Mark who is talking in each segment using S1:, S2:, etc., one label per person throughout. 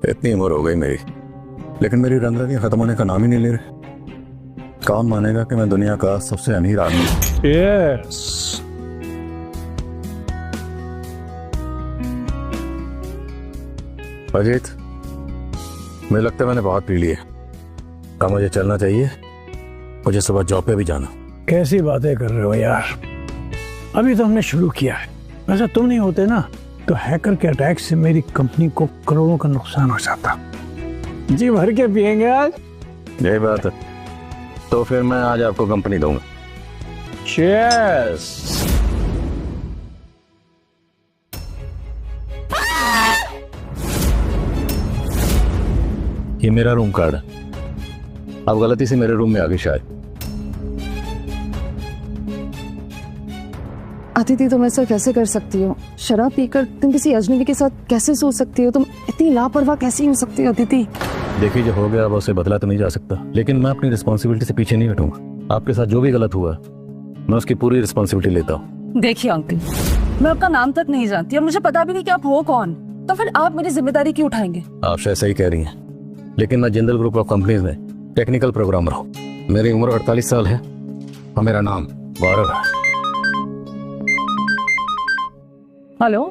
S1: इतनी उम्र हो गई मेरी, लेकिन मेरी रंगरंगी खत्म होने का नाम ही नहीं ले रहे। कौन मानेगा कि मैं दुनिया का सबसे अमीर आदमी हूं?
S2: यस।
S1: अजीत, मुझे लगता है मैंने बहुत पी लिया। अब मुझे चलना चाहिए, मुझे सुबह जॉब पे भी जाना।
S2: कैसी बातें कर रहे हो यार, अभी तो हमने शुरू किया है। वैसे तुम नहीं होते ना तो हैकर के अटैक से मेरी कंपनी को करोड़ों का नुकसान हो जाता। जी भर के पिएंगे आज।
S1: यही बात है, तो फिर मैं आज आपको कंपनी दूंगा।
S2: चीयर्स।
S1: ये मेरा रूम कार्ड है, आप गलती से मेरे रूम में आ गए शायद।
S3: अदिति, तुम ऐसा कैसे कर सकती हो? शराब पीकर तुम किसी अजनबी के साथ कैसे सो सकती हो? तुम इतनी लापरवाह कैसे हो सकती हो अदिति?
S1: देखिए, जो हो गया अब उसे बदला तो नहीं जा सकता, लेकिन मैं अपनी रिस्पॉन्सिबिलिटी से पीछे नहीं हटूंगा। आपके साथ जो भी गलत हुआ मैं उसकी पूरी रिस्पॉन्सिबिलिटी लेता हूँ।
S3: देखिए अंकल, मैं आपका नाम तक नहीं जानती और मुझे पता भी नहीं कि आप हो कौन, तो फिर आप मेरी जिम्मेदारी क्यों उठाएंगे?
S1: आप शायद सही कह रही हैं, लेकिन मैं जिंदल ग्रुप ऑफ कंपनीज में टेक्निकल प्रोग्रामर हूँ। मेरी उम्र 48 साल है और मेरा नाम गौरव है।
S3: हेलो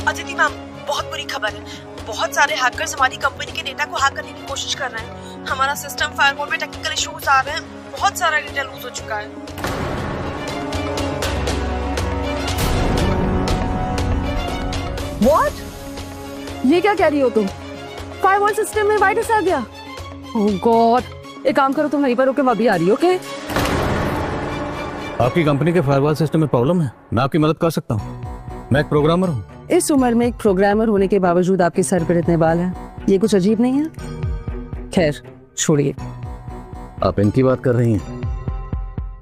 S4: अदिति मैम, बहुत बुरी खबर है। बहुत सारे हैकर्स हमारी कंपनी के डेटा को हैक करने की कोशिश कर रहे हैं। हमारा सिस्टम फायरवॉल में टेक्निकल इश्यूज आ रहे हैं। बहुत सारा डेटा लूज हो चुका है।
S3: व्हाट? ये क्या कह रही हो तुम? फायरवॉल सिस्टम में वायरस आ गया? ओह गॉड, एक काम करो, तुम वहीं पर होके मैं अभी आ रही हो। ओके?
S1: आपकी कंपनी के फायरवॉल सिस्टम में प्रॉब्लम है, मैं आपकी मदद कर सकता हूँ। मैं एक प्रोग्रामर हूँ।
S3: इस उम्र में एक प्रोग्रामर होने के बावजूद आपके सर पर इतने बाल हैं, ये कुछ अजीब नहीं है? खैर छोड़िए।
S1: आप इनकी बात कर रही हैं?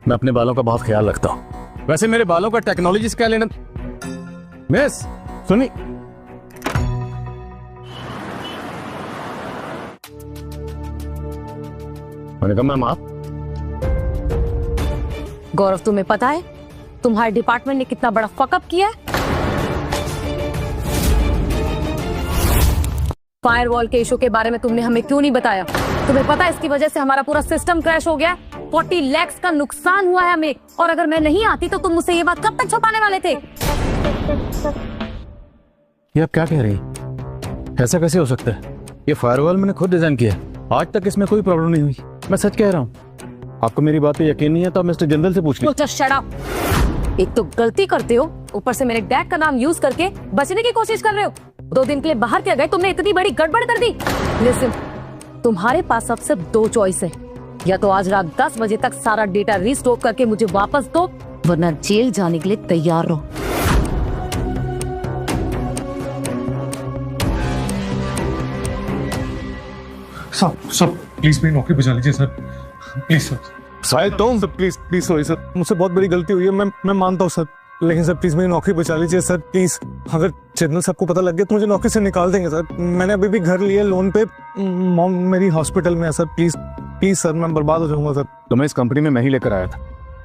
S1: मैं अपने बालों का बहुत ख्याल रखता हूँ। वैसे मेरे बालों का टेक्नोलॉजी से क्या लेना? मिस सुनी, मैंने कहा मैम आप।
S3: गौरव, तुम्हें पता है तुम्हारे डिपार्टमेंट ने कितना बड़ा फकअप किया है? फायरवॉल के इशू के बारे में तुमने हमें क्यों नहीं बताया? तुम्हें पता है इसकी वजह से हमारा पूरा सिस्टम क्रैश हो गया। 40 लाख का नुकसान हुआ है हमें, और अगर मैं नहीं आती तो तुम मुझसे ये बात कब तक छुपाने वाले थे?
S1: ये आप क्या कह रही हैं? ऐसा कैसे हो सकता है? ये फायरवॉल मैंने खुद डिजाइन किया है, आज तक इसमें कोई प्रॉब्लम नहीं हुई। मैं सच कह रहा हूँ। आपको मेरी बात पे यकीन नहीं है तो आप मिस्टर जिंदल से पूछ लीजिए।
S3: Just shut up. एक तो गलती करते हो, ऊपर से मेरे डैड का नाम यूज करके बचने की कोशिश कर रहे हो। 2 दिन के लिए बाहर क्या गए, तुमने इतनी बड़ी गड़बड़ कर दी। लिसन, तुम्हारे पास अब सिर्फ 2 चॉइस है, या तो आज रात 10 बजे तक सारा डेटा रिस्टोर करके मुझे वापस दो, वरना जेल जाने के लिए तैयार रहो।
S5: सर प्लीज मेरी नौकरी बचा लीजिए सर, प्लीज सर।
S1: शायद तुम
S5: सर प्लीज सॉरी सर, मुझसे बहुत बड़ी गलती हुई है, मैं मानता हूँ सर, लेकिन सर प्लीज मेरी नौकरी बचा लीजिए सर, प्लीज। अगर जनरल साहब को पता लग गया तो मुझे नौकरी से निकाल देंगे सर। मैंने अभी भी घर लिया लोन पे, मॉम मेरी हॉस्पिटल में है सर, प्लीज सर, मैं बर्बाद हो जाऊंगा सर।
S1: तुम्हें इस कंपनी में मैं ही लेकर आया था।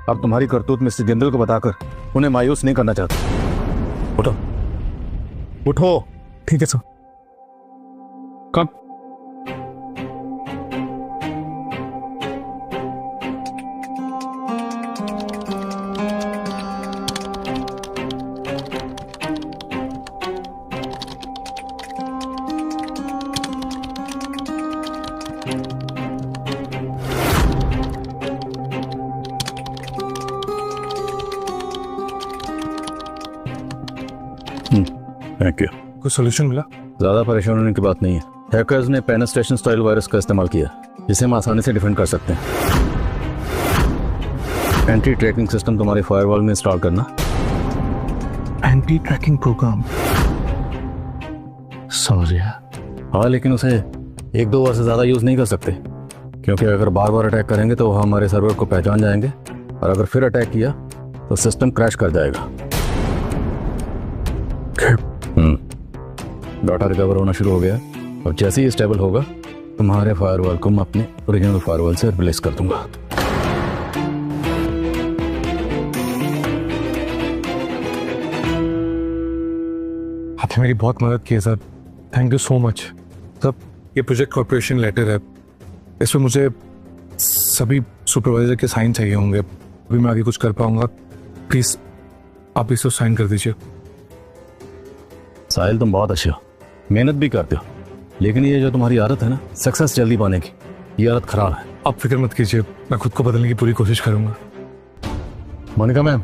S1: अब तुम्हारी करतूत मिस्टर जिंदल को बताकर उन्हें मायूस नहीं करना चाहता। उठो उठो।
S5: ठीक है सर।
S1: कब? Thank you.
S5: कोई सोल्यूशन मिला?
S1: ज्यादा परेशान होने की बात नहीं है। हैकर्स ने पेनिट्रेशन स्टाइल वायरस का इस्तेमाल किया, जिसे हम आसानी से डिफेंड कर सकते हैं। एंटी ट्रैकिंग सिस्टम तुम्हारे फायरवॉल में इंस्टॉल करना।
S5: एंटी ट्रैकिंग प्रोग्राम, समझ गया।
S1: हाँ, लेकिन उसे 1-2 बार से ज्यादा यूज नहीं कर सकते, क्योंकि अगर बार बार अटैक करेंगे तो वो हमारे सर्वर को पहचान जाएंगे, और अगर फिर अटैक किया तो सिस्टम क्रैश कर जाएगा। डाटा रिकवर होना शुरू हो गया, और जैसे ही स्टेबल होगा तुम्हारे फायरवॉल को मैं अपने ओरिजिनल फायरवॉल से रिप्लेस कर दूंगा।
S5: आपने मेरी बहुत मदद की है sir, thank you so much. सब ये प्रोजेक्ट कॉर्पोरेशन लेटर है, इसमें मुझे सभी सुपरवाइजर के साइन चाहिए होंगे, अभी मैं आगे कुछ कर पाऊंगा। प्लीज आप इसको साइन कर दीजिए।
S1: साहिल तुम बहुत अच्छे हो, मेहनत भी करते हो, लेकिन ये जो तुम्हारी आदत है ना सक्सेस जल्दी पाने की, ये आदत खराब है।
S5: आप फिक्र मत कीजिए, मैं खुद को बदलने की पूरी कोशिश करूंगा।
S1: मोनिका मैम,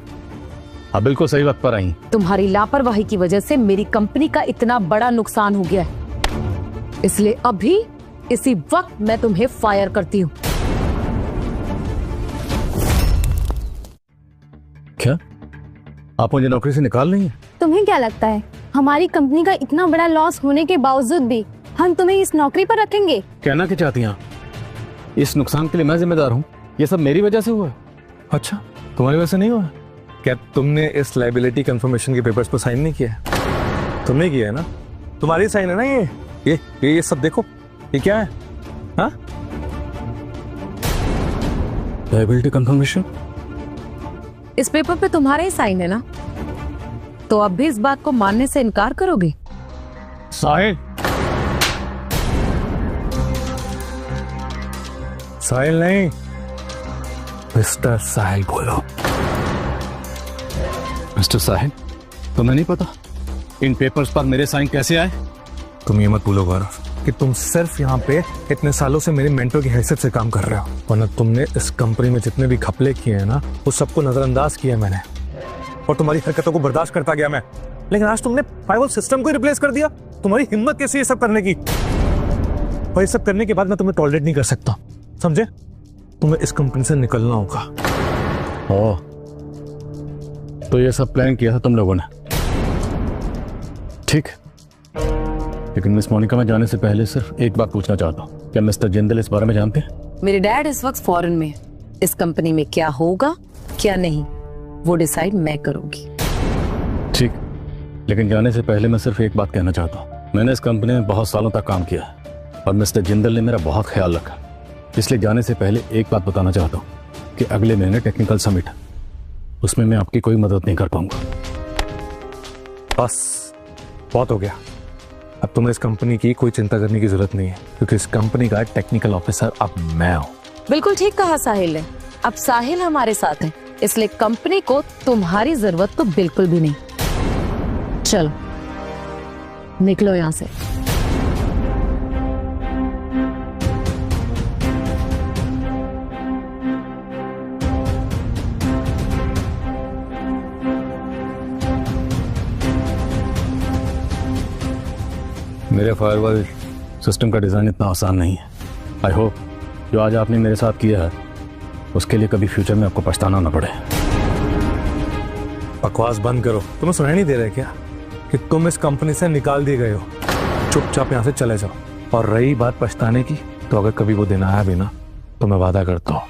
S1: आप बिल्कुल सही वक्त पर आई।
S3: तुम्हारी लापरवाही की वजह से मेरी कंपनी का इतना बड़ा नुकसान हो गया है, इसलिए अभी इसी वक्त मैं तुम्हें फायर करती हूँ।
S1: क्या आप मुझे नौकरी से निकाल रही हैं?
S6: तुम्हें क्या लगता है हमारी कंपनी का इतना बड़ा लॉस होने के बावजूद भी हम तुम्हें इस नौकरी पर रखेंगे?
S1: कहना क्या चाहती हैं आप? इस नुकसान के लिए मैं जिम्मेदार हूँ? ये सब मेरी वजह से हुआ है?
S5: अच्छा, तुम्हारी वजह से नहीं हुआ? क्या तुमने इस लाइबिलिटी कंफर्मेशन के पेपर्स पर साइन नहीं किया है? तुमने किया है ना, तुम्हारी साइन है ना ये सब देखो, ये क्या है? हाँ,
S1: लायबिलिटी कंफर्मेशन?
S3: इस पेपर पे तुम्हारे ही साइन है ना, तो अब भी इस बात को मानने से इनकार करोगे?
S1: साहिल,
S5: साहिल नहीं, मिस्टर साहिल बोलो।
S1: मिस्टर साहिल, तुम्हें नहीं पता इन पेपर्स पर मेरे साइन कैसे आए?
S5: तुम ये मत भूलो गौरव कि तुम सिर्फ यहाँ पे इतने सालों से मेरे मेंटर की हैसियत से काम कर रहे हो, वरना तुमने इस कंपनी में जितने भी घपले किए हैं ना, वो सबको नजरअंदाज किया मैंने और तुम्हारी हरकतों को बर्दाश्त करता गया मैं। लेकिन आज तुमने फायरवॉल सिस्टम को रिप्लेस कर दिया। तुम्हारी हिम्मत कैसी है ये सब करने की? और ये सब करने के बाद मैं तुम्हें टॉलरेट नहीं कर सकता, समझे? तुम्हें इस कंपनी से निकलना होगा।
S1: ओह, तो ये सब प्लान किया था तुम लोगों ने? ठीक, लेकिन मिस मोनिका, मैं जाने से पहले सिर्फ एक बात पूछना चाहता हूँ, क्या मिस्टर जिंदल इस बारे में जानते हैं?
S3: मेरे डैड इस वक्त फॉरेन में है, इस कंपनी में क्या होगा क्या नहीं वो डिसाइड मैं करूंगी।
S1: ठीक, लेकिन जाने से पहले मैं सिर्फ एक बात कहना चाहता हूँ। मैंने इस कंपनी में बहुत सालों तक काम किया है और मिस्टर जिंदल ने मेरा बहुत ख्याल रखा, इसलिए जाने से पहले एक बात बताना चाहता हूँ कि अगले महीने टेक्निकल समिट, उसमें मैं आपकी कोई मदद नहीं कर पाऊंगा।
S5: बस बहुत हो गया, अब तुम्हें इस कंपनी की कोई चिंता करने की जरूरत नहीं है, क्योंकि इस कंपनी का टेक्निकल ऑफिसर अब मैं हूँ।
S3: बिल्कुल ठीक कहा साहिल ने, अब साहिल हमारे साथ है, इसलिए कंपनी को तुम्हारी जरूरत तो बिल्कुल भी नहीं। चलो निकलो यहाँ से।
S1: मेरे फायरवॉल सिस्टम का डिज़ाइन इतना आसान नहीं है। आई होप जो आज आपने मेरे साथ किया है उसके लिए कभी फ्यूचर में आपको पछताना ना पड़े।
S5: बकवास बंद करो, तुम्हें सुनाई नहीं दे रहा है क्या कि तुम इस कंपनी से निकाल दिए गए हो? चुपचाप यहाँ से चले जाओ। और रही बात पछताने की, तो अगर कभी वो दिन आया भी ना, तो मैं वादा करता हूँ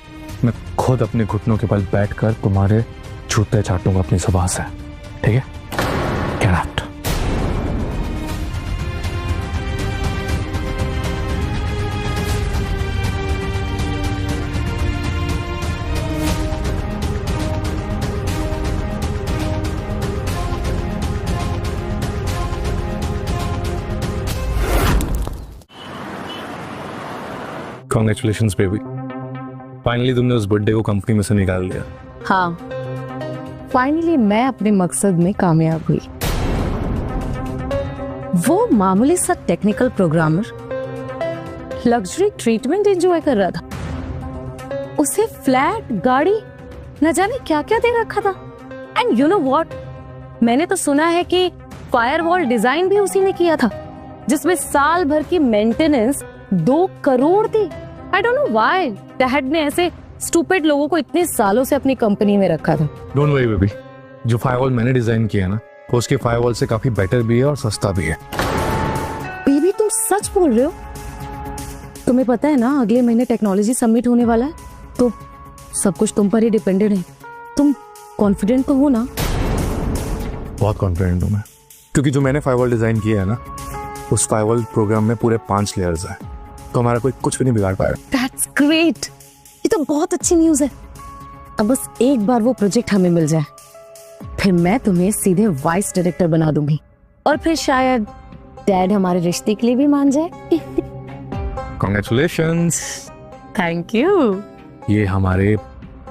S5: मैं खुद अपने घुटनों के बल बैठकर तुम्हारे जूते चाटूंगा अपनी जुबान से, ठीक है? Get out. Congratulations baby, finally तुमने उस बर्थडे को कंपनी में से निकाल दिया।
S3: हाँ, फाइनली मैं अपने मकसद में कामयाब हुई। वो मामूली सा technical programmer luxury treatment enjoy कर रहा था, उसे फ्लैट, गाड़ी, न जाने क्या क्या दे रखा था। एंड यू नो व्हाट, मैंने तो सुना है कि फायरवॉल डिजाइन भी उसी ने किया था, जिसमें साल भर की मेंटेनेंस 2 करोड़ थी। I don't know why dad ने ऐसे स्टूपिड लोगों को इतने सालों से अपनी कंपनी में रखा था।
S5: डोंट वरी बेबी, जो फायरवॉल मैंने डिजाइन किया ना, वो उसके फायरवॉल से काफी बेटर भी है और सस्ता भी है।
S3: बेबी तुम सच बोल रहे हो? तुम्हें पता है ना अगले महीने टेक्नोलॉजी समिट होने वाला है, तो सब कुछ तुम पर ही डिपेंडेंट है। तुम कॉन्फिडेंट तो हो ना?
S5: बहुत कॉन्फिडेंट हूँ मैं, क्योंकि जो मैंने फायरवॉल डिजाइन किया है ना, उस फायरवॉल प्रोग्राम में पूरे 5 लेयर्स हैं, तो हमारा कोई कुछ भी नहीं बिगाड़ पाएगा।
S3: दैट्स ग्रेट, ये तो बहुत अच्छी न्यूज है। अब बस एक बार वो प्रोजेक्ट हमें मिल जाए, फिर मैं तुम्हें सीधे वाइस डायरेक्टर बना दूंगी और फिर शायद
S6: डैड हमारे रिश्ते के लिए भी मान जाए।
S5: कॉन्ग्रेचुलेशंस।
S3: Thank you.
S5: ये हमारे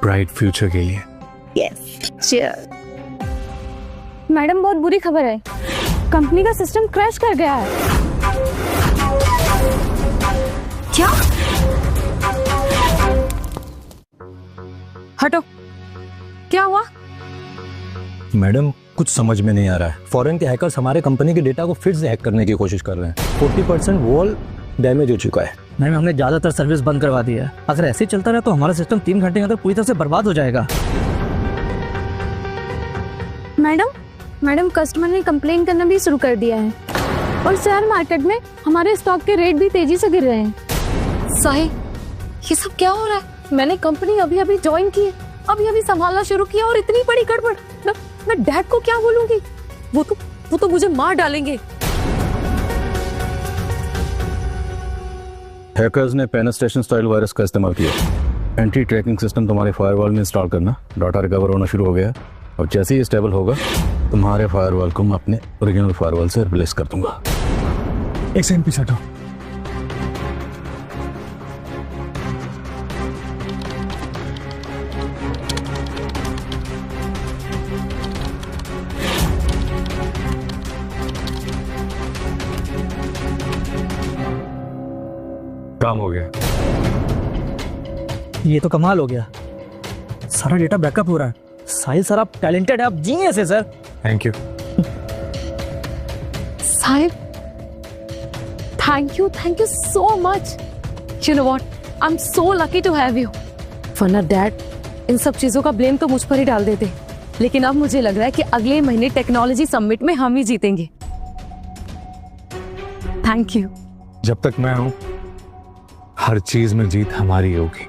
S5: ब्राइट फ्यूचर के लिए।
S6: मैडम बहुत बुरी खबर है, कंपनी का सिस्टम क्रैश कर गया है।
S3: क्या? हटो, क्या हुआ?
S1: मैडम कुछ समझ में नहीं आ रहा है। फॉरेन के हैकर्स हमारे कंपनी के डेटा को फिर से हैक करने की कोशिश कर रहे हैं। 40% वॉल डैमेज हो चुका है।
S7: मैम हमने ज्यादातर सर्विस बंद करवा दी है। अगर ऐसे ही चलता रहा तो हमारा सिस्टम 3 घंटे के अंदर पूरी तरह से बर्बाद हो जाएगा।
S6: मैडम कस्टमर ने कंप्लेन करना भी शुरू कर दिया है और शेयर मार्केट में हमारे स्टॉक के रेट भी तेजी से गिर रहे हैं।
S3: साहिल, ये सब क्या हो रहा है? मैंने कंपनी अभी ज्वाइन की है, अभी संभालना शुरू किया और इतनी बड़ी गड़बड़। मैं डैड को क्या बोलूंगी? वो तो मुझे मार डालेंगे।
S1: हैकर्स ने पेनिट्रेशन स्टाइल वायरस का इस्तेमाल किया। एंटी ट्रैकिंग सिस्टम तुम्हारे फायरवॉल में इंस्टॉल करना। डाटा रिकवर होना शुरू हो गया है और जैसे ही स्टेबल होगा तुम्हारे फायरवॉल को मैं अपने ओरिजिनल फायरवॉल से रिप्लेस कर दूंगा।
S2: एक सेकंड पीछे हटो।
S5: काम हो गया।
S7: ये तो कमाल हो गया, सारा डेटा बैकअप हो रहा है। साहिल सर आप टैलेंटेड है, आप जीनियस है sir.
S5: Thank you.
S3: Sahil, thank you so much. You know what? I'm so lucky to have you. वरना डैड इन सब चीजों का ब्लेम तो मुझ पर ही डाल देते। लेकिन अब मुझे लग रहा है कि अगले महीने टेक्नोलॉजी समिट में हम ही जीतेंगे। Thank you.
S5: जब तक मैं हूं हर चीज में जीत हमारी होगी।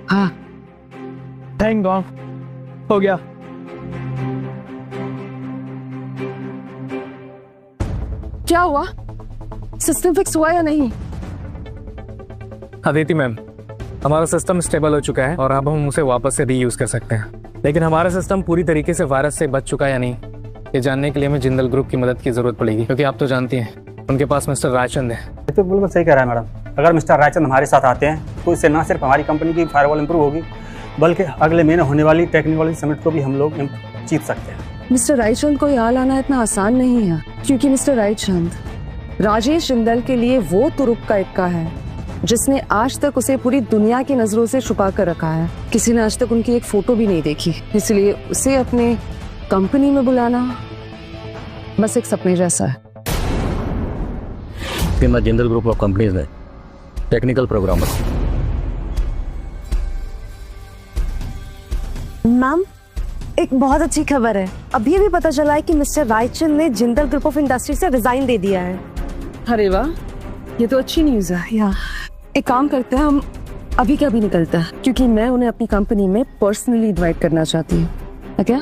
S3: हाँ,
S7: थैंक गॉड हो गया।
S3: क्या हुआ? सिस्टम फिक्स हुआ या नहीं?
S8: अदिति मैम, हमारा सिस्टम स्टेबल हो चुका है और अब हम उसे वापस से रीयूज कर सकते हैं। लेकिन हमारा सिस्टम पूरी तरीके से वायरस से बच चुका है या नहीं, ये जानने के लिए हमें जिंदल ग्रुप की मदद की जरूरत पड़ेगी, क्योंकि आप तो जानती हैं उनके पास मिस्टर रायचंद है।
S9: ये तो बिल्कुल सही कह रहा है मैडम। अगर मिस्टर रायचंद हमारे साथ आते हैं तो इससे न सिर्फ हमारी कंपनी की फायरवॉल इंप्रूव होगी, बल्कि अगले महीने होने वाली टेक्नोलॉजी समिट को भी हम लोग जीत सकते हैं।
S10: मिस्टर रायचंद को यहाँ लाना इतना आसान नहीं है, क्योंकि मिस्टर रायचंद राजेश जिंदल के लिए वो तुरुप का इक्का है जिसने आज तक उसे पूरी दुनिया की नजरों से छुपा कर रखा है। किसी ने आज तक उनकी एक फोटो भी नहीं देखी, इसलिए उसे अपने कंपनी में बुलाना बस एक सपने जैसा है।
S1: मैं जिंदल ग्रुप ऑफ कंपनीज में टेक्निकल प्रोग्रामर।
S10: मैम, एक बहुत अच्छी खबर है। अभी भी पता चला है कि मिस्टर रायचंद ने जिंदल ग्रुप ऑफ इंडस्ट्री से रिजाइन दे दिया है। अरे वाह, ये तो अच्छी न्यूज है। या एक काम करते हैं, हम अभी क्या भी निकलता है, क्योंकि मैं उन्हें अपनी कंपनी में पर्सनली इनवाइट करना चाहती हूँ। क्या?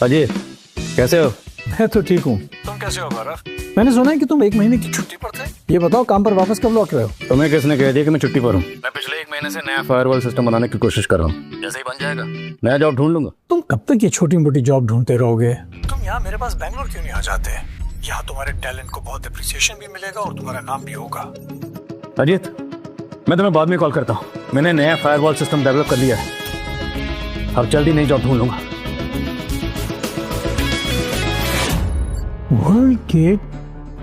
S1: अजय, कैसे हो?
S2: मैं तो ठीक हूँ। तुम कैसे हो गौरव? मैंने सुना है कि तुम 1 महीने की छुट्टी पर थे। ये बताओ, काम पर वापस कब लौट रहे हो?
S1: तुम्हें किसने कह दिया कि मैं छुट्टी पर हूँ? मैं पिछले 1 महीने से नया फायरवॉल सिस्टम बनाने की कोशिश कर रहा हूँ। जैसे ही बन जाएगा नया जॉब ढूंढ लूंगा।
S2: तुम कब तक ये छोटी मोटी जॉब ढूंढते रहोगे? तुम यहाँ मेरे पास बैंगलोर क्यों नहीं आ जाते? यहाँ तुम्हारे टैलेंट को बहुत अप्रिसिएशन भी मिलेगा और तुम्हारा नाम भी होगा।
S1: अजीत, मैं तुम्हें बाद में कॉल करता हूँ। मैंने नया फायरवॉल सिस्टम डेवलप कर लिया है। अब जल्दी नई जॉब ढूंढ लूंगा।
S2: वर्ल्ड के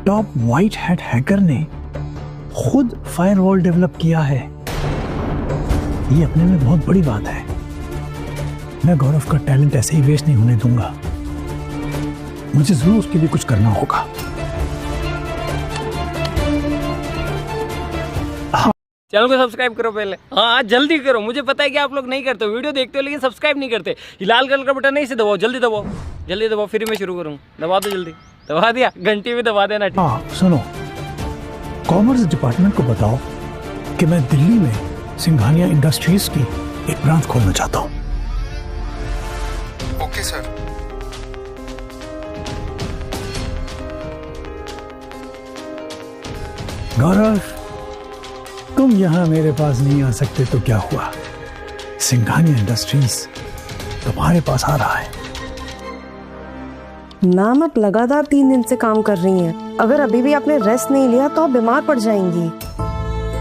S2: टॉप व्हाइट हैट हैकर ने खुद फायरवॉल डेवलप किया है। ये अपने में बहुत बड़ी बात है। मैं गौरव का टैलेंट ऐसे ही वेस्ट नहीं होने दूंगा। मुझे जरूर उसके लिए कुछ करना होगा।
S11: चैनल को सब्सक्राइब करो पहले। हाँ जल्दी करो, मुझे पता है कि आप लोग नहीं करते हो, वीडियो देखते हो लेकिन सब्सक्राइब नहीं करते। ये लाल कलर का बटन नहीं से दबाओ, जल्दी दबाओ, जल्दी दबाओ, फिर मैं शुरू करूँ। दबा दो जल्दी, दबा दिया, घंटी भी दबा देना।
S2: हाँ सुनो, कॉमर्स डिपार्टमेंट को बताओ कि मैं दिल्ली में सिंघानिया इंडस्ट्रीज की एक ब्रांच खोलना चाहता हूँ।
S5: Okay sir.
S2: गौरव, तुम यहाँ मेरे पास नहीं आ सकते तो क्या हुआ, सिंघानिया इंडस्ट्रीज तुम्हारे पास आ रहा है।
S10: मैम आप लगातार 3 दिन से काम कर रही हैं। अगर अभी भी आपने रेस्ट नहीं लिया तो आप बीमार पड़ जाएंगी।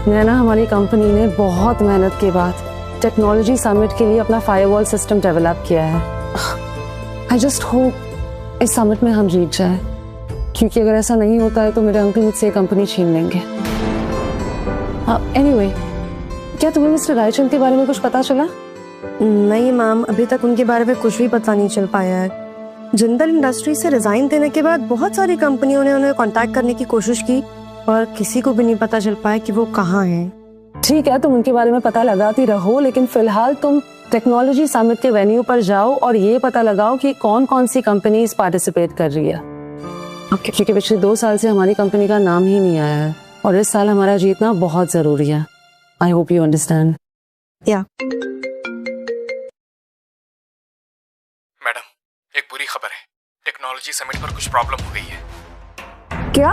S10: नैना, हमारी कंपनी ने बहुत मेहनत के बाद टेक्नोलॉजी समिट के लिए अपना फायरवॉल सिस्टम डेवलप किया है। आई जस्ट होप इस समिट में हम जीत जाए, क्योंकि अगर ऐसा नहीं होता है तो मेरे अंकल मुझसे कंपनी छीन लेंगे। एनीवे, क्या तुम्हें मिस्टर रायचंद के बारे में कुछ पता चला? नहीं मैम, अभी तक उनके बारे में कुछ भी पता नहीं चल पाया है। जिंदल इंडस्ट्री से रिजाइन देने के बाद बहुत सारी कंपनियों ने उन्हें कांटेक्ट करने की कोशिश की, पर किसी को भी नहीं पता चल पाया कि वो कहाँ हैं। ठीक है, तुम उनके बारे में पता लगाती रहो, लेकिन फिलहाल तुम टेक्नोलॉजी समिट के वेन्यू पर जाओ और ये पता लगाओ कि कौन कौन सी कंपनीज पार्टिसिपेट कर रही है। क्योंकि पिछले 2 साल से हमारी कंपनी का नाम ही नहीं आया है और इस साल हमारा जीतना बहुत जरूरी है। I hope you understand. या
S8: मैडम, एक बुरी खबर है, टेक्नोलॉजी समिट पर कुछ प्रॉब्लम हो गई है।
S10: क्या?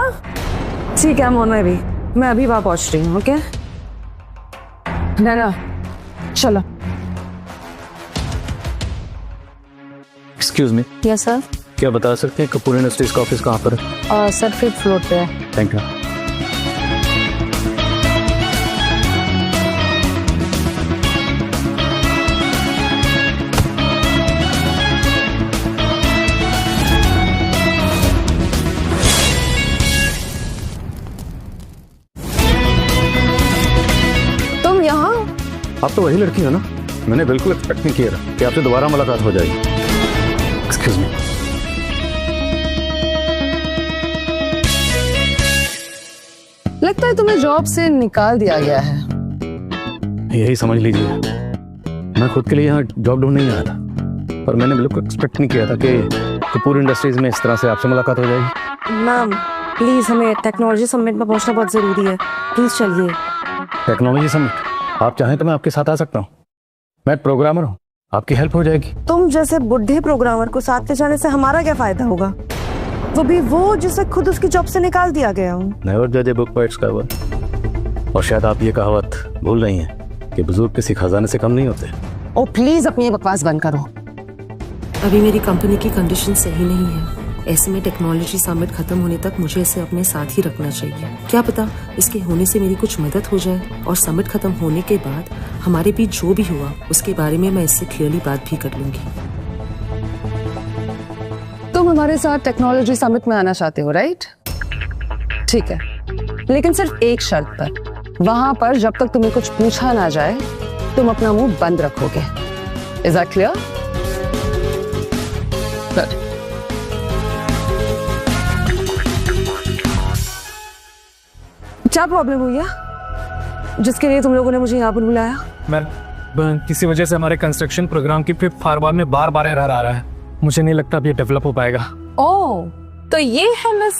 S10: ठीक है मोना, भी मैं अभी वहां पहुंच रही हूँ। ओके नैना, चलो।
S1: Excuse me.
S10: Yes sir.
S1: क्या बता सकते हैं कपूर इंडस्ट्रीज का ऑफिस कहाँ पर है?
S10: सर 5th फ्लोर पे है।
S1: Thank you.
S10: तुम यहाँ?
S1: आप तो वही लड़की हो ना, मैंने बिल्कुल एक्सपेक्ट नहीं किया था कि आपसे दोबारा मुलाकात हो जाएगी। Excuse me.
S10: लगता है तुम्हें जॉब से निकाल दिया गया है।
S1: यही समझ लीजिए। मैं खुद के लिए यहाँ जॉब ढूंढ नहीं आया था, पर मैंने बिल्कुल एक्सपेक्ट नहीं किया था कि कपूर इंडस्ट्रीज में इस तरह से आपसे मुलाकात हो जाएगी।
S10: मैम प्लीज, हमें टेक्नोलॉजी समिट में पहुंचना बहुत जरूरी है, प्लीज चलिए।
S1: Technology summit? आप चाहें तो मैं आपके साथ आ सकता हूँ। मैं प्रोग्रामर हूँ, आपकी हेल्प हो जाएगी।
S10: तुम जैसे बुढ़े प्रोग्रामर को साथ ले जाने से हमारा क्या फायदा होगा, वो भी वो जिसे खुद उसकी जॉब से निकाल दिया गया हूँ।
S1: नेवर जज a book by its cover. और शायद आप ये कहावत भूल रही हैं कि बुजुर्ग किसी खजाने से कम नहीं होते।
S10: ओ प्लीज अपनी बकवास बंद करो।
S12: अभी मेरी कंपनी की कंडीशन सही नहीं है, ऐसे में टेक्नोलॉजी समिट खत्म होने तक मुझे इसे अपने साथ ही रखना चाहिए। क्या पता इसके होने से मेरी कुछ मदद हो जाए और समिट खत्म होने के बाद हमारे बीच जो भी हुआ उसके बारे में मैं इससे क्लियरली बात भी कर लूंगी।
S10: तुम हमारे साथ टेक्नोलॉजी समिट में आना चाहते हो, राइट? ठीक है, लेकिन सिर्फ एक शर्त पर। वहां पर जब तक तुम्हें कुछ पूछा ना जाए तुम अपना मुंह बंद रखोगे। Is that clear? क्या प्रॉब्लम हुई है जिसके लिए तुम लोगों ने मुझे यहाँ पर बुलाया?
S8: मैम, किसी वजह से हमारे कंस्ट्रक्शन प्रोग्राम की 5th फायरवॉल में बार बार एरर आ रहा है। मुझे नहीं लगता अब ये डेवलप हो पाएगा।
S3: ओह, तो ये है मिस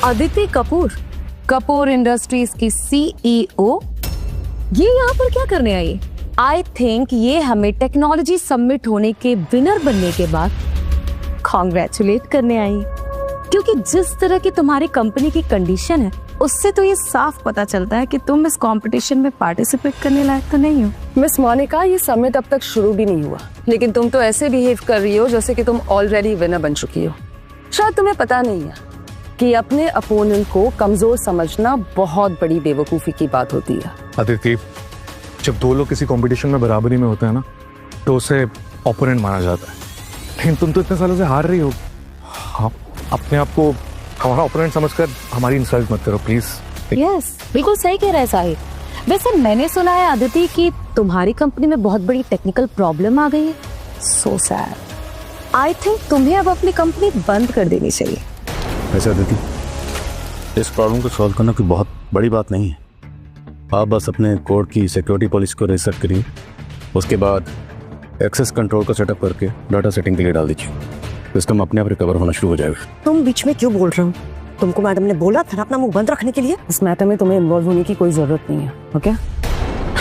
S3: अदिति कपूर, कपूर इंडस्ट्रीज की CEO। ये यहाँ पर क्या करने आई? आई थिंक ये हमें टेक्नोलॉजी समिट होने के विनर बनने के बाद कॉन्ग्रेचुलेट करने आई, क्योंकि जिस तरह की तुम्हारी कंपनी की कंडीशन है उससे तो ये साफ पता चलता है कि तुम इस कंपटीशन में पार्टिसिपेट करने लायक तो नहीं हो।
S10: मिस मोनिका, ये समिट अब तक शुरू भी नहीं हुआ, लेकिन तुम तो ऐसे बिहेव कर रही हो जैसे कि तुम ऑलरेडी विनर बन चुकी हो। शायद तुम्हें पता नहीं है कि अपने अपोनेंट को कमजोर समझना बहुत बड़ी बेवकूफी की बात होती है।
S5: अदिति, जब 2 लोग किसी कंपटीशन में बराबरी में होते हैं ना, तो उसे ओपोनेंट माना जाता है। लेकिन तुम तो इतने सालों से हार रही हो। हाँ, अपने आप को हमारा ओपोनेंट समझकर हमारी इंसल्ट मत करो प्लीज।
S3: यस, बिल्कुल सही कह रहा है साहिल। वैसे मैंने सुना है अदिति कि तुम्हारी कंपनी में बहुत बड़ी टेक्निकल प्रॉब्लम आ गई है। So sad. आई थिंक तुम्हें अब अपनी कंपनी बंद कर देनी चाहिए।
S1: वैसे अदिति, इस प्रॉब्लम को सॉल्व करना कोई बहुत बड़ी बात नहीं है। आप बस अपने कोड की सिक्योरिटी पॉलिसी को रीसेट करिए, उसके बाद एक्सेस कंट्रोल को सेटअप करके डाटा सेटिंग के लिए डाल दीजिए। सिस्टम अपने आप रिकवर होना शुरू हो जाएगा।
S10: तुम बीच में क्यों बोल रहे हो? तुमको मैडम ने बोला था ना अपना मुंह बंद रखने के लिए। इस मैटर में तुम्हें इन्वॉल्व होने की कोई जरूरत नहीं है, ओके?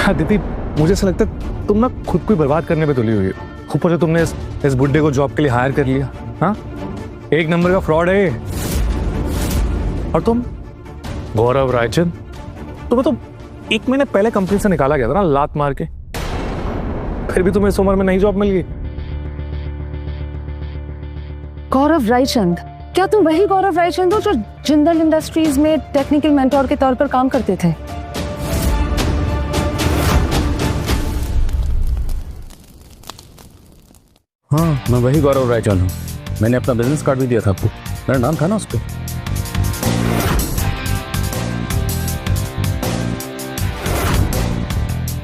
S5: अदिति, मुझे ऐसा लगता है तुम ना खुद को बर्बाद करने पे तुली हुई हो। ऊपर से तुमने इस बुड्ढे को जॉब के लिए हायर कर लिया। हाँ, एक नंबर का फ्रॉड है ये। और तुम गौरव रायचंद, तुम्हें तो 1 महीने पहले कंपनी से निकाला गया था ना लात मार के, फिर भी तुम्हें इस उम्र में नई जॉब मिल गई।
S10: गौरव रायचंद? क्या तुम वही गौरव रायचंद हो जो जिंदल इंडस्ट्रीज में टेक्निकल मेंटोर के तौर पर काम करते थे?
S1: हाँ, मैं वही गौरव रायचंद हूँ। मैंने अपना बिजनेस कार्ड भी दिया था आपको, मेरा नाम था ना उस पर।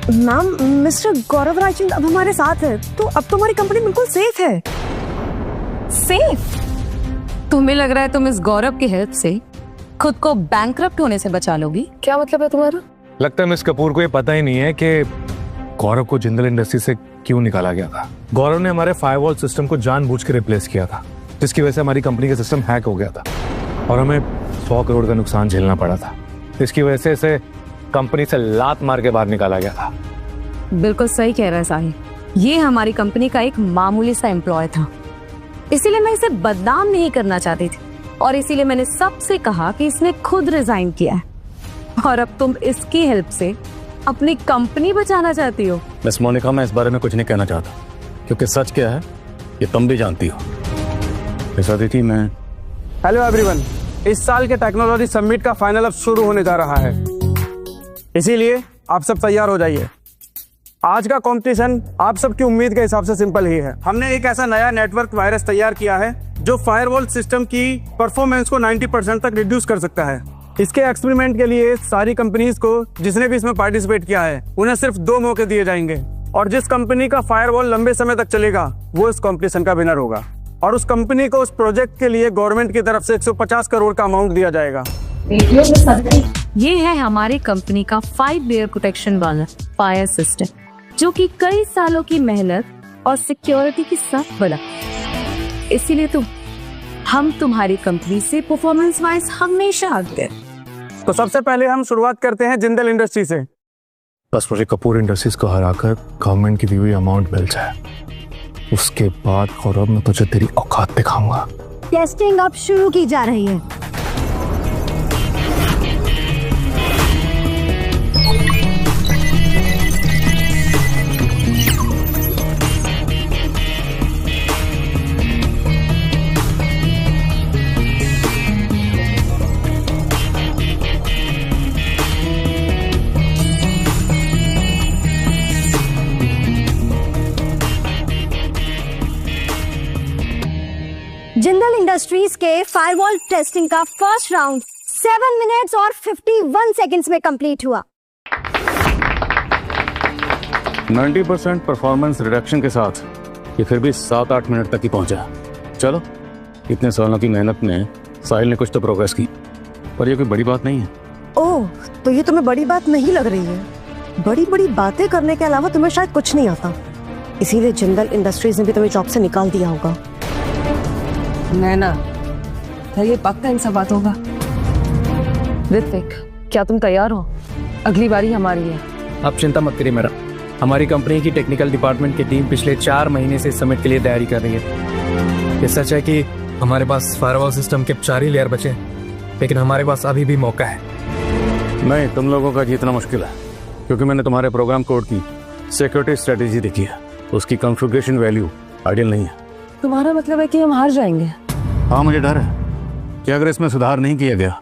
S10: मैम, मिस्टर गौरव रायचंद अब हमारे साथ है, तो अब तो हमारी कंपनी बिल्कुल सेफ है।
S3: सेफ? तुम्हें लग रहा है तुम इस गौरव की हेल्प से खुद को बैंकरप्ट होने से बचा लोगी?
S10: क्या मतलब है तुम्हारा?
S5: लगता है मिस कपूर को ये पता ही नहीं है कि गौरव को जिंदल इंडस्ट्री से क्यों निकाला गया था। गौरव ने हमारे फायरवॉल सिस्टम को जानबूझ के रिप्लेस किया था, जिसकी वजह से हमारी कंपनी का सिस्टम हैक हो गया था और हमें 100 करोड़ का नुकसान झेलना पड़ा था। इसकी वजह से इसे कंपनी से लात मार के बाहर निकाला गया था।
S3: बिल्कुल सही कह रहा है साहिल। ये हमारी कंपनी का एक मामूली सा एम्प्लॉय था, इसीलिए मैं इसे बदनाम नहीं करना चाहती थी और इसीलिए मैंने सबसे कहा कि इसने खुद रिजाइन किया है और अब तुम इसकी हेल्प से अपनी कंपनी बचाना चाहती हो।
S1: मिस मोनिका, मैं इस बारे में कुछ नहीं कहना चाहता, क्योंकि सच क्या है ये तुम भी जानती हो। इस अदिति मैं
S13: हेलो एवरीवन, इस साल के टेक्नोलॉजी समिट का फाइनल अब शुरू होने जा रहा है, इसीलिए आप सब तैयार हो जाइए। आज का कंपटीशन आप सबकी उम्मीद के हिसाब से सिंपल ही है। हमने एक ऐसा नया नेटवर्क वायरस तैयार किया है जो फायरवॉल सिस्टम की परफॉर्मेंस को 90% तक रिड्यूस कर सकता है। इसके एक्सपेरिमेंट के लिए सारी कंपनीज को जिसने भी इसमें पार्टिसिपेट किया है उन्हें सिर्फ 2 मौके दिए जाएंगे और जिस कंपनी का फायरवॉल लंबे समय तक चलेगा वो इस कंपटीशन का विनर होगा और उस कंपनी को उस प्रोजेक्ट के लिए गवर्नमेंट की तरफ से 150 करोड़ का अमाउंट दिया जाएगा।
S3: ये है हमारी कंपनी का 5 लेयर प्रोटेक्शन वाला फायर सिस्टम, जो कि कई सालों की मेहनत और सिक्योरिटी की साथ बना। इसीलिए तो हम तुम्हारी कंपनी से परफॉर्मेंस वाइज हमेशा आगे हैं।
S13: तो सबसे पहले हम शुरुआत करते हैं जिंदल इंडस्ट्री से।
S5: बस मुझे कपूर इंडस्ट्रीज को हराकर गवर्नमेंट की दी हुई अमाउंट मिल जाए, उसके बाद गौरव मैं तुझे तेरी औकात दिखाऊंगा।
S6: टेस्टिंग अब शुरू की जा रही है। जिंदल इंडस्ट्रीज के फायरवॉल टेस्टिंग का फर्स्ट राउंड 7 मिनट्स और 51 सेकंड्स में कंप्लीट हुआ।
S1: 90% परफॉर्मेंस रिडक्शन के साथ ये फिर भी 7-8 मिनट तक ही पहुंचा। चलो, इतने सालों की मेहनत में साहिल ने कुछ तो प्रोग्रेस की, पर ये कोई बड़ी बात नहीं है।
S10: ओह, तो ये तुम्हें बड़ी बात नहीं लग रही है? बड़ी बड़ी बातें करने के अलावा तुम्हें शायद कुछ नहीं आता, इसीलिए जिंदल इंडस्ट्रीज ने भी तुम्हें जॉब से निकाल दिया होगा।
S12: नैना, ये पक्का इन सब बातों का। ऋत्विक, क्या तुम तैयार हो? अगली बारी हमारी है।
S8: आप चिंता मत करिए मैडम, हमारी कंपनी की टेक्निकल डिपार्टमेंट की टीम पिछले 4 महीने से समिट के लिए तैयारी कर रही है। ये सच है कि हमारे पास फायरवॉल सिस्टम के 4 ही लेयर बचे, लेकिन हमारे पास अभी भी मौका है।
S1: नहीं, तुम लोगों का जीतना मुश्किल है, क्योंकि मैंने तुम्हारे प्रोग्राम कोड की सिक्योरिटी स्ट्रेटेजी देखी है, उसकी कॉन्फ़िगरेशन वैल्यू आइडियल नहीं है।
S12: तुम्हारा मतलब है कि हम हार जाएंगे?
S1: हाँ, मुझे डर है कि अगर इसमें सुधार नहीं किया गया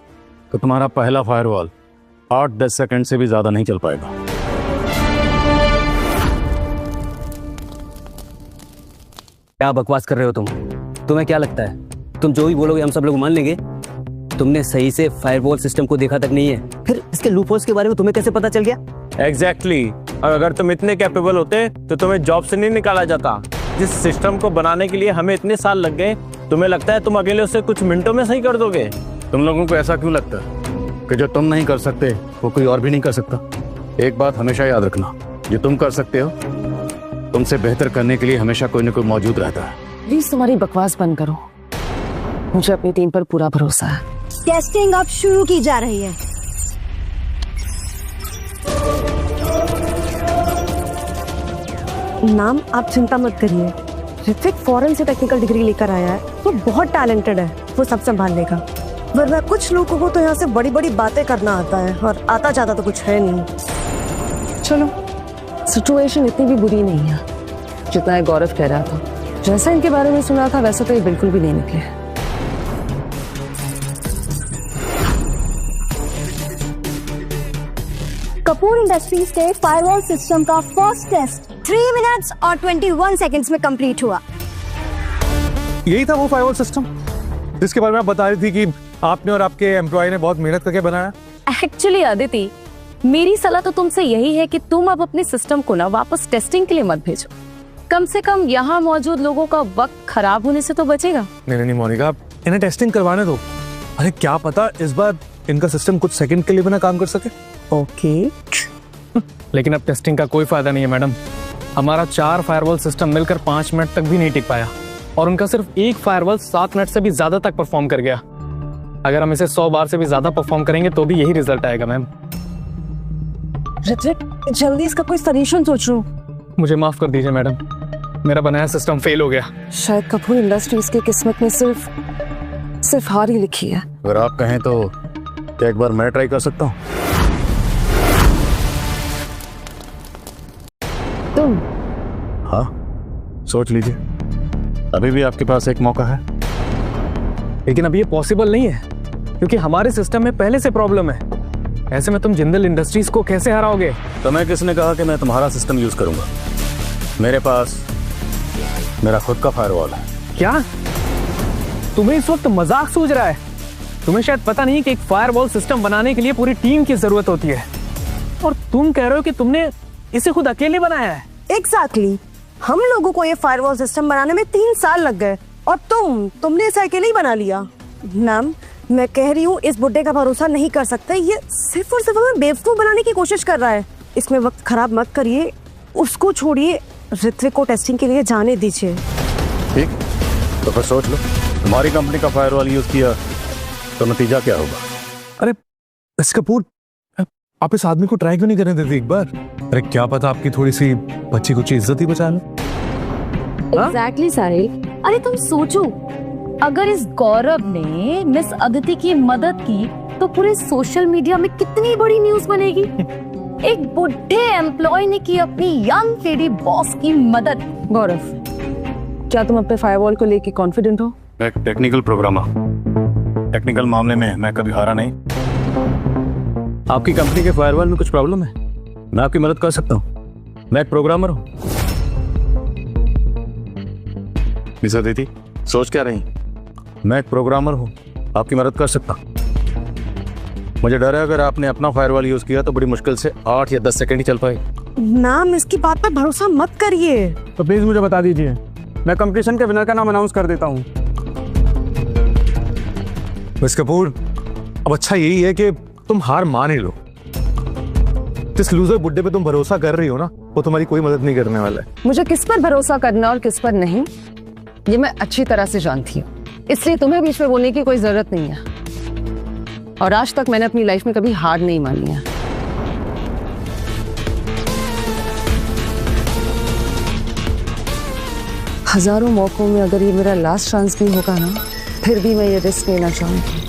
S1: तो तुम्हारा पहला फायरवॉल 8-10 सेकंड से भी ज्यादा नहीं चल पाएगा।
S11: क्या बकवास कर रहे हो तुम? तुम्हें क्या लगता है तुम जो भी बोलोगे हम सब लोग मान लेंगे?
S14: तुमने सही से फायरवॉल सिस्टम को देखा तक नहीं है, फिर इसके लूपहोल्स के बारे में तुम्हें कैसे पता चल गया?
S13: एग्जैक्टली और अगर तुम इतने कैपेबल होते तो तुम्हें जॉब से नहीं निकाला जाता। जिस सिस्टम को बनाने के लिए हमें इतने साल लग गए, तुम्हें लगता है तुम अकेले उसे कुछ मिनटों में सही कर दोगे?
S1: तुम लोगों को ऐसा क्यों लगता है कि जो तुम नहीं कर सकते वो कोई और भी नहीं कर सकता? एक बात हमेशा याद रखना, जो तुम कर सकते हो तुमसे बेहतर करने के लिए हमेशा कोई ना कोई मौजूद रहता है।
S10: प्लीज तुम्हारी बकवास बंद करो, मुझे अपनी टीम पर पूरा भरोसा है।
S15: टेस्टिंग अब शुरू की जा रही है। मैम आप चिंता मत करिए, ऋत्विक फॉरेन से टेक्निकल डिग्री लेकर आया है, वो बहुत टैलेंटेड है, वो सब संभाल लेगा। वरना कुछ लोगों को तो यहाँ से बड़ी बड़ी बातें करना आता है और आता जाता तो कुछ है नहीं।
S10: चलो, सिचुएशन इतनी भी बुरी नहीं है जितना गौरव कह रहा था। जैसा इनके बारे में सुना था वैसा तो ये बिल्कुल भी नहीं निकले।
S15: कपूर इंडस्ट्रीज के फायरवॉल सिस्टम का फर्स्ट टेस्ट 3 मिनट्स और 21 सेकंड्स में कंप्लीट हुआ।
S5: यही था वो फायरवॉल सिस्टम जिसके बारे में आप बता रही थी कि आपने और आपके एम्प्लॉय ने बहुत मेहनत करके बनाया?
S3: एक्चुअली अदिति, मेरी सलाह तो तुमसे यही है कि तुम अब अपने सिस्टम को ना वापस टेस्टिंग के लिए मत भेजो। कम से कम यहाँ मौजूद लोगों का वक्त खराब होने से तो बचेगा।
S5: नहीं मोनिका, इन्हें टेस्टिंग करवाने दो। अरे क्या पता इस बार इनका सिस्टम कुछ सेकंड के लिए भी ना काम कर सके।
S8: ओके लेकिन अब टेस्टिंग का कोई फायदा नहीं है मैडम। हमारा 4 फायरवॉल सिस्टम मिलकर 5 मिनट तक भी नहीं टिक पाया और उनका सिर्फ एक फायरवॉल 7 मिनट से भी ज्यादा तक परफॉर्म कर गया। अगर हम इसे 100 बार से भी ज्यादा परफॉर्म करेंगे तो भी यही रिजल्ट आएगा मैम।
S10: ऋत्विक, जल्दी इसका कोई सॉल्यूशन सोचो।
S8: मुझे माफ कर दीजिए मैडम, मेरा बनाया सिस्टम फेल हो गया।
S10: शायद कपूर इंडस्ट्रीज की किस्मत में सिर्फ हार ही लिखी है।
S1: अगर आप कहें तो क्या एक बार मैं ट्राई कर सकता हूँ?
S10: तुम?
S1: हाँ, सोच लीजिए, अभी भी आपके पास एक मौका है।
S8: लेकिन अब ये पॉसिबल नहीं है क्योंकि हमारे सिस्टम में पहले से प्रॉब्लम है। ऐसे में तुम जिंदल इंडस्ट्रीज को कैसे हराओगे?
S1: तुम्हें किसने कहा कि मैं तुम्हारा सिस्टम यूज करूंगा? मेरे पास मेरा खुद का फायरवॉल है।
S8: क्या तुम्हें इस वक्त मजाक सूझ रहा है? तुम्हें शायद पता नहीं कि एक फायरवॉल सिस्टम बनाने के लिए पूरी टीम की जरूरत होती है और तुम कह रहे हो कि तुमने इसे खुद अकेले बनाया है।
S15: एग्जैक्टली, हम लोगों को ये फायरवॉल सिस्टम बनाने में 3 साल लग गए और तुमने इसे अकेले ही बना लिया। मैम मैं कह रही हूँ इस बुड्ढे का भरोसा नहीं कर सकते, ये सिर्फ और सिर्फ हमें बेवकूफ बनाने की कोशिश कर रहा है। इसमें वक्त खराब मत करिए, उसको छोड़िए, ऋत्विक को टेस्टिंग के लिए जाने दीजिए।
S1: ठीक, तो फिर सोच लो, तुम्हारी कंपनी का फायरवॉल यूज किया तो नतीजा क्या होगा?
S5: अरे मिस कपूर, आप इस आदमी को ट्राई क्यों नहीं करने देते एक बार? अरे क्या पता आपकी थोड़ी सी बच्ची कुछ इज्जत ही बचा लो।
S3: एग्जैक्टली साहिल, अरे तुम सोचो, अगर इस गौरव ने मिस अदिति की मदद की तो पूरे सोशल मीडिया में कितनी बड़ी न्यूज बनेगी। एक बुढ़े एम्प्लॉय ने की अपनी यंग लेडी बॉस की मदद।
S10: गौरव, क्या तुम अपने फायरवॉल को लेके कॉन्फिडेंट हो?
S1: मैं एक टेक्निकल प्रोग्रामर, टेक्निकल मामले में मैं कभी हारा नहीं। आपकी कंपनी के फायरवॉल में कुछ प्रॉब्लम है, मैं आपकी मदद कर सकता हूँ। मैं एक प्रोग्रामर हूँ। मिस अदिति, सोच क्या रही? मैं एक प्रोग्रामर हूँ, आपकी मदद कर सकता हूँ। मुझे डर है अगर आपने अपना फायरवॉल यूज किया तो बड़ी मुश्किल से 8 या 10 सेकंड ही चल पाए।
S15: मैम इसकी बात पर भरोसा मत करिए।
S13: तो प्लीज मुझे बता दीजिए, मैं कंपटीशन के विनर का नाम अनाउंस कर देता हूँ।
S5: मिस कपूर, अब अच्छा यही है कि तुम हार मान ही लो। जिस लूजर बुड्ढे पे तुम भरोसा कर रही हो ना, वो तुम्हारी कोई मदद नहीं करने वाला है।
S10: मुझे किस पर भरोसा करना और किस पर नहीं, ये मैं अच्छी तरह से जानती हूँ, इसलिए तुम्हें बीच में बोलने की कोई जरूरत नहीं है। और आज तक मैंने अपनी लाइफ में कभी हार नहीं मानी है। हजारों मौकों में अगर ये मेरा लास्ट चांस भी होगा ना, फिर भी मैं ये रिस्क लेना चाहूंगी।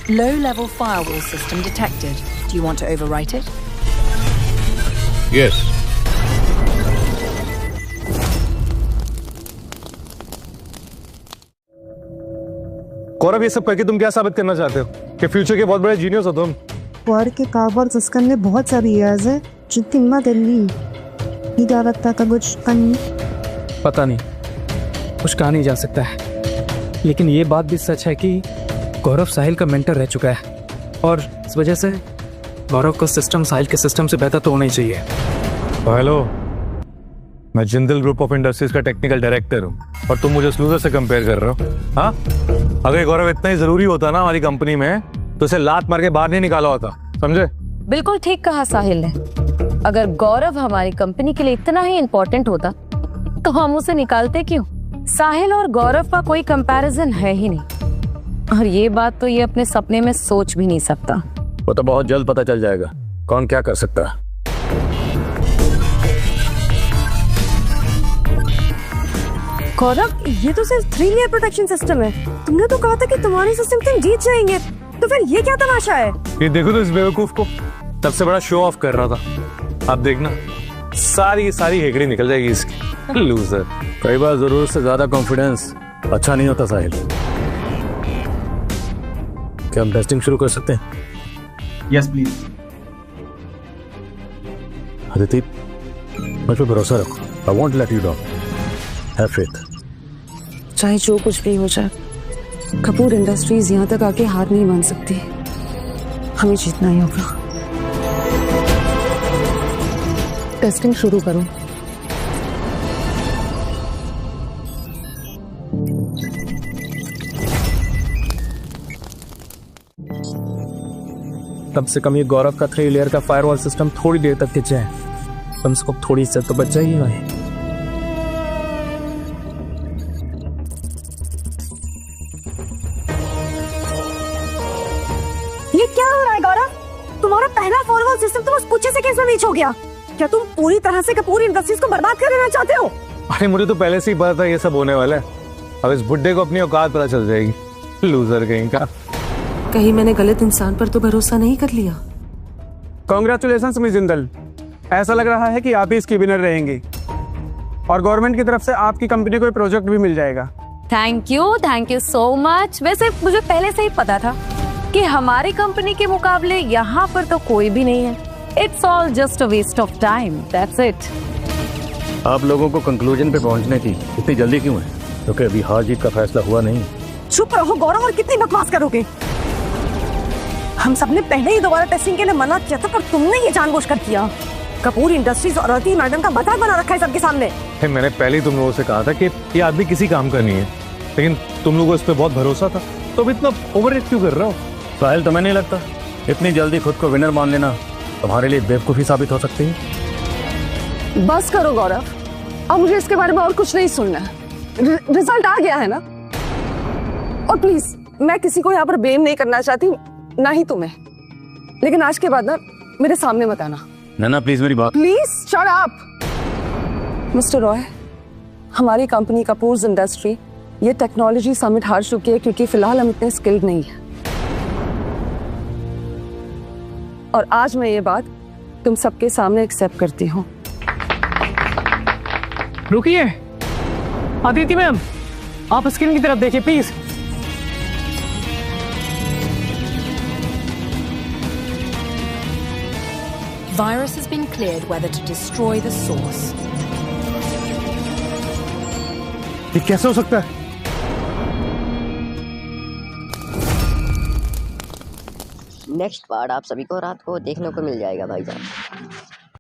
S16: Low-level firewall system detected. Do you want to overwrite it?
S1: Yes.
S5: गौरव, ये सब करके तुम क्या साबित करना चाहते हो कि फ्यूचर के बहुत बड़े जीनियस हो तुम?
S15: वर्क के कारोबार सस्कन में बहुत सारी रियाज है जो तिम्मा दिल्ली निदारता का कुछ
S8: पता नहीं, कुछ कहा नहीं जा सकता है, लेकिन ये बात भी सच है कि गौरव साहिल का मेंटर रह चुका है और इस वजह से गौरव का सिस्टम साहिल के सिस्टम से बेहतर तो होना ही चाहिए।
S5: हेलो, मैं जिंदल ग्रुप ऑफ इंडस्ट्रीज का टेक्निकल डायरेक्टर हूँ और तुम मुझे स्लूजर से कंपेयर कर रहे हो? हाँ, अगर गौरव इतना ही जरूरी होता ना हमारी कंपनी में तो उसे लात मार के बाहर नहीं निकाला होता, समझे?
S3: बिल्कुल ठीक कहा साहिल ने। अगर गौरव हमारी कंपनी के लिए इतना ही इम्पोर्टेंट होता तो हम उसे निकालते क्यों? साहिल और गौरव का कोई कंपैरिजन है ही नहीं, और ये बात तो ये अपने सपने में सोच भी नहीं सकता।
S1: वो तो बहुत जल्द पता चल जाएगा कौन क्या कर सकता है।
S15: गौरव, ये तो सिर्फ 3 लेयर प्रोटेक्शन सिस्टम है। तुमने तो कहा था कि तुम्हारे सिस्टम से जीत जाएंगे, तो फिर ये क्या तमाशा है?
S5: ये देखो तो इस बेवकूफ को, सबसे बड़ा शो ऑफ कर रहा था। आप देखना सारी हेकड़ी निकल जाएगी इसकी। लूजर।
S1: कई बार जरूरत से ज्यादा कॉन्फिडेंस अच्छा नहीं होता साहिल। क्या हम टेस्टिंग शुरू कर सकते हैं?
S17: Yes please.
S1: अदिति, मुझ पर भरोसा रखो। I won't let you down. Have faith.
S10: चाहे जो कुछ भी हो जाए, कपूर इंडस्ट्रीज यहाँ तक आके हार नहीं मान सकती। हमें जीतना ही होगा। टेस्टिंग शुरू करो।
S8: कम से कम ये गौरव का 3 लेयर का फायरवॉल सिस्टम थोड़ी देर तक खिंच जाए, कम से कम थोड़ी इज्जत तो बच जाएगी भाई।
S15: ये क्या हो रहा है गौरव? तुम्हारा पहला फायरवॉल सिस्टम तो बस कुछ ही सेकंड्स में नीच हो गया। क्या तुम पूरी तरह से कपूर इंडस्ट्रीज को बर्बाद कर देना चाहते हो?
S5: अरे मुझे तो पहले से ही पता था ये सब होने वाला है। अब इस बुड्ढे को अपनी औकात पता चल जाएगी। लूजर कहीं का।
S12: कहीं मैंने गलत इंसान पर तो भरोसा नहीं कर लिया।
S13: कांग्रेचुलेशंस मिस जिंदल, ऐसा लग रहा है कि आप ही इसकी विनर रहेंगी और गवर्नमेंट की तरफ से आपकी कंपनी को प्रोजेक्ट भी मिल जाएगा।
S3: Thank you so much. वैसे मुझे पहले से ही पता था कि हमारी कंपनी के मुकाबले यहाँ पर तो कोई भी नहीं है। It's all just a waste of time, that's it.
S1: आप लोगों को कंक्लूजन पे पहुंचने की इतनी जल्दी क्यों है? क्योंकि अभी हार जीत का फैसला हुआ नहीं।
S15: चुप रहो गौरव, और कितनी बकवास करोगे? हम सबने पहले ही दोबारा टेस्टिंग के लिए मना किया था, पर तुमने ये जानबूझकर किया। कपूर इंडस्ट्रीज और अदिति मैडम का मजाक बना रखा है सबके सामने।
S5: मैंने पहले ही तुम लोगों से कहा था कि ये आदमी किसी काम का नहीं है, लेकिन तुम लोगों को इस पे बहुत भरोसा था, तो अब इतना ओवररेट क्यों कर रहे हो?
S1: साहिल, तुम्हें नहीं लगता इतनी जल्दी खुद को विनर मान लेना तुम्हारे लिए बेवकूफी साबित हो सकती है?
S10: बस करो गौरव, अब मुझे इसके बारे में और कुछ नहीं सुनना है। रिजल्ट आ गया है ना? और प्लीज, मैं किसी को यहाँ पर ब्लेम नहीं करना चाहती, ना ही तुम्हें, लेकिन आज के बाद ना मेरे सामने मत आना।
S1: ना प्लीज मेरी बात।
S10: Please shut up. Mister Roy, हमारी कंपनी कपूर इंडस्ट्री ये टेक्नोलॉजी समिट हार चुकी है क्योंकि फिलहाल हम इतने स्किल्ड नहीं है। और आज मैं ये बात तुम सबके सामने एक्सेप्ट करती हूँ।
S8: रुकिए अदिति मैम, आप स्क्रीन की तरफ देखिए please.
S16: Virus has been cleared whether to destroy the source.
S5: ये कैसे हो सकता है?
S18: नेक्स्ट पार्ट आप सभी को रात को देखने को मिल जाएगा भाईजान।